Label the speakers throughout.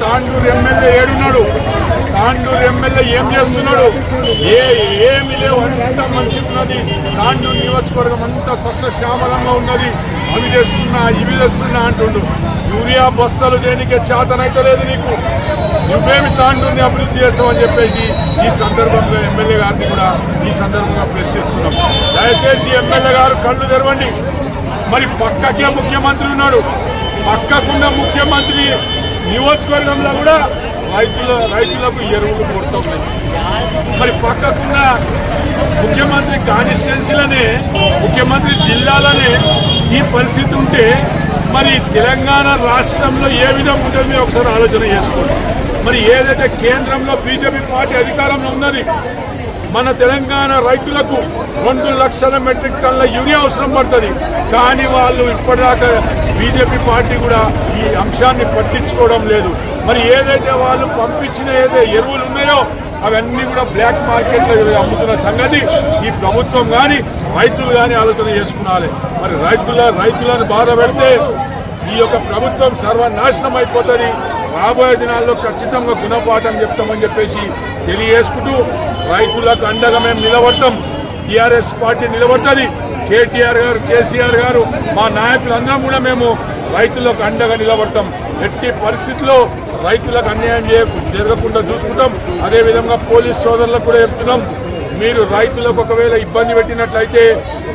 Speaker 1: Tandur MLA ఏడున్నాడు, Tandur MLA ఏం చేస్తున్నాడు, ఏమి లేవు, అంతా మంచిగా ఉన్నది. తాండూరు నియోజకవర్గం అంతా సస్యశ్యామలంగా ఉన్నది. అవి చేస్తున్నా ఇవి చేస్తున్నా అంటుండు. యూరియా బస్తాలు దేనికే చేతనైతే లేదు నీకు, నువ్వేమి తాండూరుని అభివృద్ధి చేస్తావని చెప్పేసి ఈ సందర్భంగా ఎమ్మెల్యే గారిని కూడా ఈ సందర్భంగా ప్రశ్నిస్తున్నాం. దయచేసి ఎమ్మెల్యే గారు కళ్ళు తెరవండి. మరి పక్కకే ముఖ్యమంత్రి ఉన్నాడు, పక్కకున్న ముఖ్యమంత్రి నియోజకవర్గంలో కూడా రైతులకు ఎరువులు కొడుతున్నాయి. మరి పక్కకున్న ముఖ్యమంత్రి కాన్స్టిట్యున్సీలనే, ముఖ్యమంత్రి జిల్లాలనే ఈ పరిస్థితి ఉంటే మరి తెలంగాణ రాష్ట్రంలో ఏ విధంగా ఉంటుంది మీరు ఒకసారి ఆలోచన చేసుకోండి. మరి ఏదైతే కేంద్రంలో బీజేపీ పార్టీ అధికారంలో ఉన్నది, మన తెలంగాణ రైతులకు 2 లక్షల మెట్రిక్ టన్నుల యూరియా అవసరం పడుతుంది. కానీ వాళ్ళు ఇప్పటిదాకా బీజేపీ పార్టీ కూడా ఈ అంశాన్ని పట్టించుకోవడం లేదు. మరి ఏదైతే వాళ్ళు పంపించిన ఎరువులు ఉన్నాయో అవన్నీ కూడా బ్లాక్ మార్కెట్లో అమ్ముతున్న సంగతి ఈ ప్రభుత్వం కానీ రైతులు కానీ ఆలోచన చేసుకున్నాలి. మరి రైతులను బాధ పెడితే ఈ యొక్క ప్రభుత్వం సర్వనాశనం అయిపోతుంది. రాబోయే దినాల్లో ఖచ్చితంగా గుణపాఠం చెప్తామని చెప్పేసి తెలియజేసుకుంటూ రైతులకు అండగా మేము నిలబడతాం. టీఆర్ఎస్ పార్టీ నిలబడుతుంది. కేటీఆర్ గారు, కేసీఆర్ గారు, మా నాయకులందరం కూడా మేము రైతులకు అండగా నిలబడతాం. ఎట్టి పరిస్థితుల్లో రైతులకు అన్యాయం జరగకుండా చూసుకుంటాం. అదేవిధంగా పోలీస్ సోదరులకు కూడా చెప్తున్నాం, మీరు రైతులకు ఒకవేళ ఇబ్బంది పెట్టినట్లయితే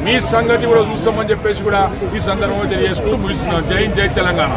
Speaker 1: మీ సంగతి కూడా చూస్తామని చెప్పేసి కూడా ఈ సందర్భంగా తెలియజేసుకుంటూ ముగిస్తున్నాం. జై హింద్, జై తెలంగాణ.